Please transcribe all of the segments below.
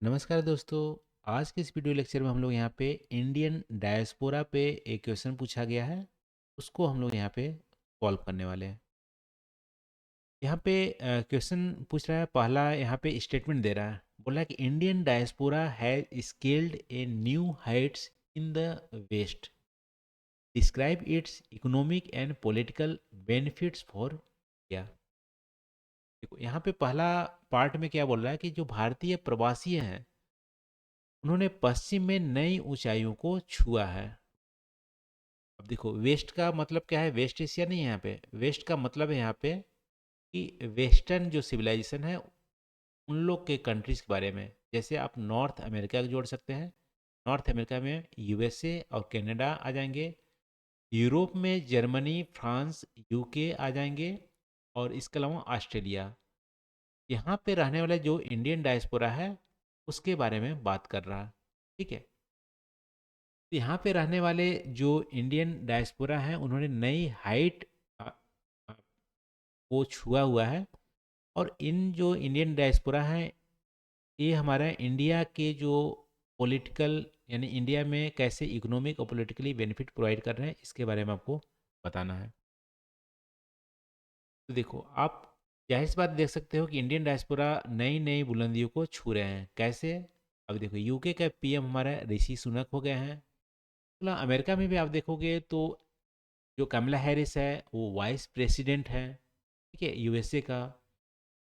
नमस्कार दोस्तों। आज के इस वीडियो लेक्चर में हम लोग यहाँ पे इंडियन डायस्पोरा पे एक क्वेश्चन पूछा गया है, उसको हम लोग यहाँ पे सॉल्व करने वाले हैं। यहाँ पे क्वेश्चन पूछ रहा है, पहला यहाँ पे स्टेटमेंट दे रहा है, बोला है कि Indian diaspora has scaled a new heights in the West, describe its economic and political benefits for India. देखो यहाँ पे पहला पार्ट में क्या बोल रहा है कि जो भारतीय प्रवासी हैं उन्होंने पश्चिम में नई ऊंचाइयों को छुआ है। अब देखो वेस्ट का मतलब क्या है, वेस्ट एशिया नहीं है यहाँ पे। वेस्ट का मतलब है यहाँ पे कि वेस्टर्न जो सिविलाइजेशन है उन लोग के कंट्रीज के बारे में। जैसे आप नॉर्थ अमेरिका को जोड़ सकते हैं, नॉर्थ अमेरिका में यूएसए और कनाडा आ जाएंगे। यूरोप में जर्मनी, फ्रांस, यूके आ जाएंगे, और इसके अलावा ऑस्ट्रेलिया। यहाँ पे रहने वाले जो इंडियन डायस्पोरा है उसके बारे में बात कर रहा है। ठीक है, तो यहाँ पे रहने वाले जो इंडियन डायस्पोरा हैं उन्होंने नई हाइट को छुआ हुआ है। और इन जो इंडियन डायस्पोरा हैं ये हमारा इंडिया के जो पॉलिटिकल, यानी इंडिया में कैसे इकोनॉमिक और पॉलिटिकली बेनिफिट प्रोवाइड कर रहे हैं इसके बारे में आपको बताना है। तो देखो आप जाहिर सी बात देख सकते हो कि इंडियन डायस्पोरा नई नई बुलंदियों को छू रहे हैं। कैसे? अब देखो यूके का पीएम हमारा ऋषि सुनक हो गए हैं। मतलब अमेरिका में भी आप देखोगे तो जो कमला हैरिस है वो वाइस प्रेसिडेंट है, ठीक है, यूएसए का।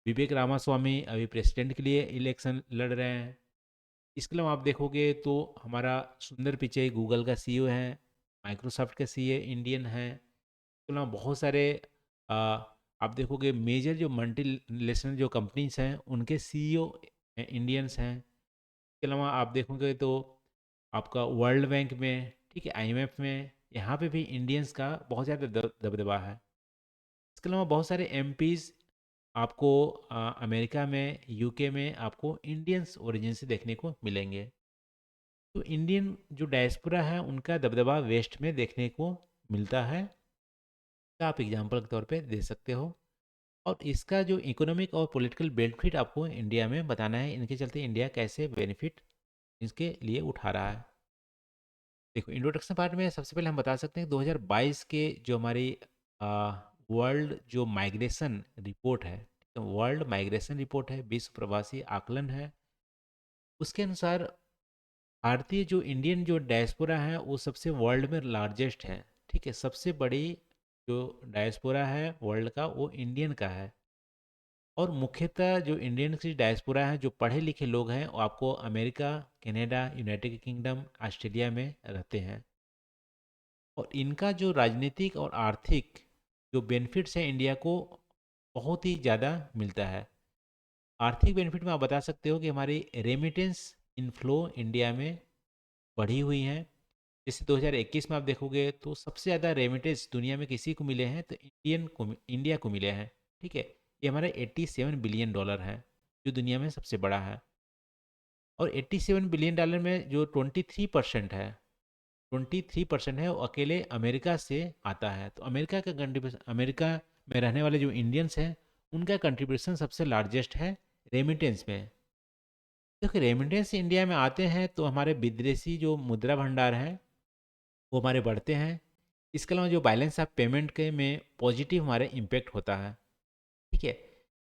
विवेक रामास्वामी अभी प्रेसिडेंट के लिए इलेक्शन लड़ रहे हैं। इसके अलावा आप देखोगे तो हमारा सुंदर पिचई गूगल का सीईओ है, माइक्रोसॉफ्ट का सीईओ इंडियन है। इसके अलावा बहुत सारे आ, आप देखोगे मेजर जो मल्टी नेशनल जो कंपनीज हैं उनके सीईओ इंडियंस हैं। इसके अलावा आप देखोगे तो आपका वर्ल्ड बैंक में, ठीक है, आईएमएफ में, यहाँ पे भी इंडियंस का बहुत ज़्यादा दबदबा है। इसके अलावा बहुत सारे एमपीज आपको अमेरिका में, यूके में आपको इंडियंस ओरिजिन से देखने को मिलेंगे। तो इंडियन जो डायस्पोरा है उनका दबदबा वेस्ट में देखने को मिलता है। तो आप एग्जांपल के तौर पे दे सकते हो। और इसका जो इकोनॉमिक और पॉलिटिकल बेनिफिट आपको इंडिया में बताना है, इनके चलते इंडिया कैसे बेनिफिट इसके लिए उठा रहा है। देखो इंट्रोडक्शन पार्ट में सबसे पहले हम बता सकते हैं 2022 के जो हमारी वर्ल्ड जो माइग्रेशन रिपोर्ट है, तो वर्ल्ड माइग्रेशन रिपोर्ट है, विश्व प्रवासी आकलन है, उसके अनुसार भारतीय जो इंडियन जो डायस्पोरा है वो सबसे वर्ल्ड में लार्जेस्ट है। ठीक है, सबसे बड़ी जो डायस्पोरा है वर्ल्ड का वो इंडियन का है। और मुख्यतः जो इंडियन की डायस्पोरा है, जो पढ़े लिखे लोग हैं, वो आपको America, Canada, United kingdom, Australia में रहते हैं। और इनका जो राजनीतिक और आर्थिक जो बेनिफिट्स हैं इंडिया को बहुत ही ज़्यादा मिलता है। आर्थिक बेनिफिट में आप बता सकते हो कि हमारी रेमिटेंस इनफ्लो इंडिया में बढ़ी हुई है। जैसे 2021 में आप देखोगे तो सबसे ज़्यादा रेमिटेंस दुनिया में किसी को मिले हैं तो इंडिया को मिले हैं। ठीक है, ये हमारा 87 बिलियन डॉलर है जो दुनिया में सबसे बड़ा है। और 87 बिलियन डॉलर में जो 23% है, 23% है वो अकेले अमेरिका से आता है। तो अमेरिका का कंट्रीब्यूशन, अमेरिका में रहने वाले जो इंडियंस हैं उनका कंट्रीब्यूशन सबसे लार्जेस्ट है रेमिटेंस में। देखिए रेमिटेंस इंडिया में आते हैं तो हमारे विदेशी जो मुद्रा भंडार हैं वो हमारे बढ़ते हैं। इसके अलावा जो बैलेंस ऑफ पेमेंट के में पॉजिटिव हमारे इम्पेक्ट होता है। ठीक है,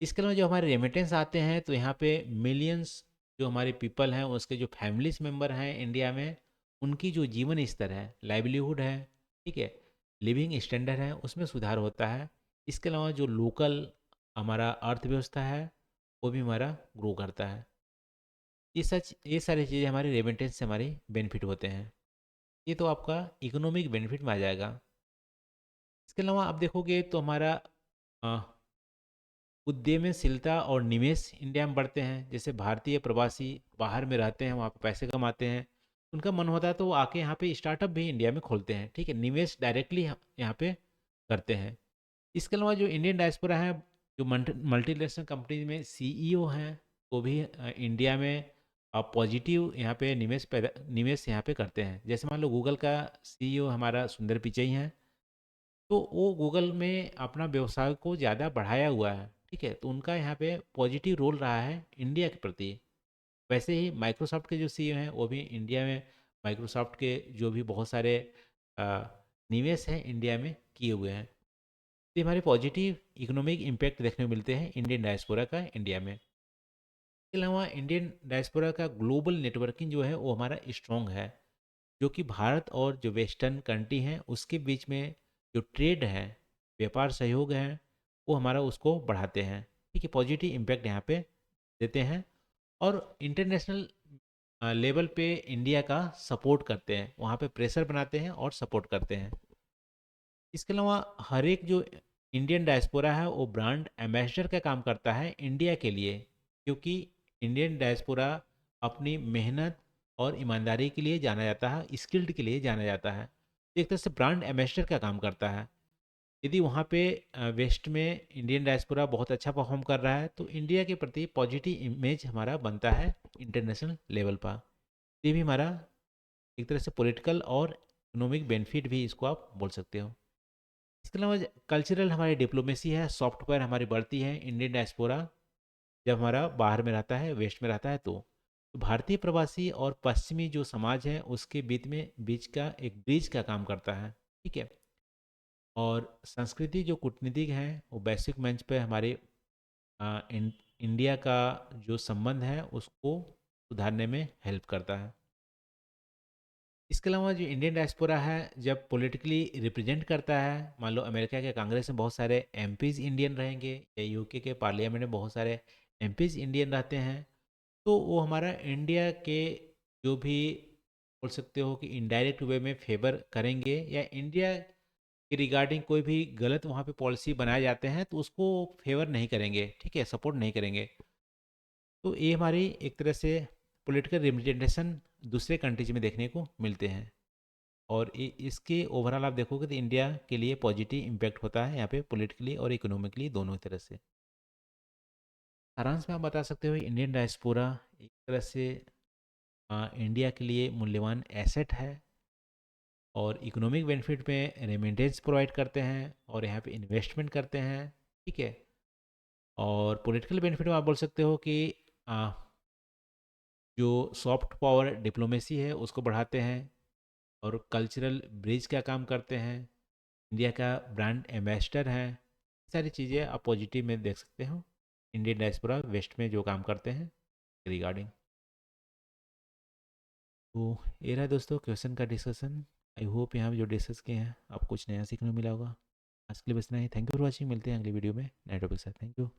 इसके अलावा जो हमारे रेमिटेंस आते हैं तो यहाँ पे मिलियंस जो हमारे पीपल हैं उसके जो फैमिलीज मेम्बर हैं इंडिया में, उनकी जो जीवन स्तर है, लाइवलीहुड है, ठीक है, लिविंग स्टैंडर्ड है, उसमें सुधार होता है। इसके अलावा जो लोकल हमारा अर्थव्यवस्था है वो भी हमारा ग्रो करता है। ये सारी चीज़ें हमारे रेमिटेंस से हमारे बेनिफिट होते हैं। ये तो आपका इकोनॉमिक बेनिफिट में आ जाएगा। इसके अलावा आप देखोगे तो हमारा अ, उद्यमशीलता और निवेश इंडिया में बढ़ते हैं। जैसे भारतीय प्रवासी बाहर में रहते हैं, वहाँ पे पैसे कमाते हैं, उनका मन होता है तो वो आके यहाँ पे स्टार्टअप भी इंडिया में खोलते हैं। ठीक है, निवेश डायरेक्टली यहाँ पे करते हैं। इसके अलावा जो इंडियन डायस्पोरा है, जो मल्टीनेशनल कंपनी में सीईओ हैं, वो भी इंडिया में पॉजिटिव यहाँ पे निवेश यहाँ पे करते हैं। जैसे मान लो गूगल का सीईओ हमारा सुंदर पिचई हैं, तो वो गूगल में अपना व्यवसाय को ज़्यादा बढ़ाया हुआ है। ठीक है, तो उनका यहाँ पे पॉजिटिव रोल रहा है इंडिया के प्रति। वैसे ही माइक्रोसॉफ्ट के जो सीईओ हैं वो भी इंडिया में माइक्रोसॉफ्ट के जो भी बहुत सारे अ, निवेश हैं इंडिया में किए हुए हैं। तो ये हमारे पॉजिटिव इकोनॉमिक इम्पैक्ट देखने को मिलते हैं इंडियन डायस्पोरा का इंडिया में। इसके अलावा इंडियन डायस्पोरा का ग्लोबल नेटवर्किंग जो है वो हमारा स्ट्रॉन्ग है, जो कि भारत और जो वेस्टर्न कंट्री हैं उसके बीच में जो ट्रेड है, व्यापार सहयोग है, वो हमारा उसको बढ़ाते हैं। ठीक है, पॉजिटिव इम्पैक्ट यहाँ पे देते हैं और इंटरनेशनल लेवल पे इंडिया का सपोर्ट करते हैं, वहाँ पे प्रेशर बनाते हैं और सपोर्ट करते हैं। इसके अलावा हर एक जो इंडियन डायस्पोरा है वो ब्रांड एम्बेसडर का काम करता है इंडिया के लिए, क्योंकि इंडियन डायस्पोरा अपनी मेहनत और ईमानदारी के लिए जाना जाता है, स्किल्ड के लिए जाना जाता है। तो एक तरह से ब्रांड एम्बेसडर का काम करता है। यदि वहाँ पे वेस्ट में इंडियन डायस्पोरा बहुत अच्छा परफॉर्म कर रहा है तो इंडिया के प्रति पॉजिटिव इमेज हमारा बनता है इंटरनेशनल लेवल पर। ये भी हमारा एक तरह से पॉलिटिकल और इकोनॉमिक बेनिफिट भी इसको आप बोल सकते हो। इसके अलावा कल्चरल हमारी डिप्लोमेसी है, सॉफ्ट पावर हमारी बढ़ती है इंडियन डायस्पोरा जब हमारा बाहर में रहता है, वेस्ट में रहता है तो भारतीय प्रवासी और पश्चिमी जो समाज है उसके बीच का एक ब्रिज का काम करता है। ठीक है, और संस्कृति जो कूटनीतिक है वो वैश्विक मंच पे हमारे इंडिया का जो संबंध है उसको सुधारने में हेल्प करता है। इसके अलावा जो इंडियन डायस्पोरा है जब पॉलिटिकली रिप्रेजेंट करता है, मान लो अमेरिका के कांग्रेस में बहुत सारे एमपीज इंडियन रहेंगे या यूके के पार्लियामेंट में बहुत सारे एमपीज इंडियन रहते हैं, तो वो हमारा इंडिया के जो भी बोल सकते हो कि इनडायरेक्ट वे में फेवर करेंगे, या इंडिया के रिगार्डिंग कोई भी गलत वहाँ पे पॉलिसी बनाए जाते हैं तो उसको फेवर नहीं करेंगे, ठीक है, सपोर्ट नहीं करेंगे। तो ये हमारी एक तरह से पॉलिटिकल रिप्रेजेंटेशन दूसरे कंट्रीज में देखने को मिलते हैं। और इसके ओवरऑल आप देखोगे तो इंडिया के लिए पॉजिटिव इम्पैक्ट होता है यहाँ पे पॉलिटिकली और इकोनॉमिकली दोनों तरह से। सारांश में आप बता सकते हो इंडियन डायस्पोरा एक तरह से इंडिया के लिए मूल्यवान एसेट है और इकोनॉमिक बेनिफिट में रेमिटेंस प्रोवाइड करते हैं और यहाँ पे इन्वेस्टमेंट करते हैं। ठीक है, और पॉलिटिकल बेनिफिट में आप बोल सकते हो कि आ, जो सॉफ्ट पावर डिप्लोमेसी है उसको बढ़ाते हैं और कल्चरल ब्रिज का काम करते हैं, इंडिया का ब्रांड एम्बेसडर हैं। सारी चीज़ें आप पॉजिटिव में देख सकते हो इंडियन डायस्पोरा वेस्ट में जो काम करते हैं रिगार्डिंग। तो ये रहा दोस्तों क्वेश्चन का डिस्कशन। आई होप यहाँ पे जो डिस्कस किए हैं आपको कुछ नया सीखने को मिला होगा। आज के लिए बस इतना ही। थैंक यू फॉर वॉचिंग, मिलते हैं अगली वीडियो में नए टॉपिक के साथ। Thank you.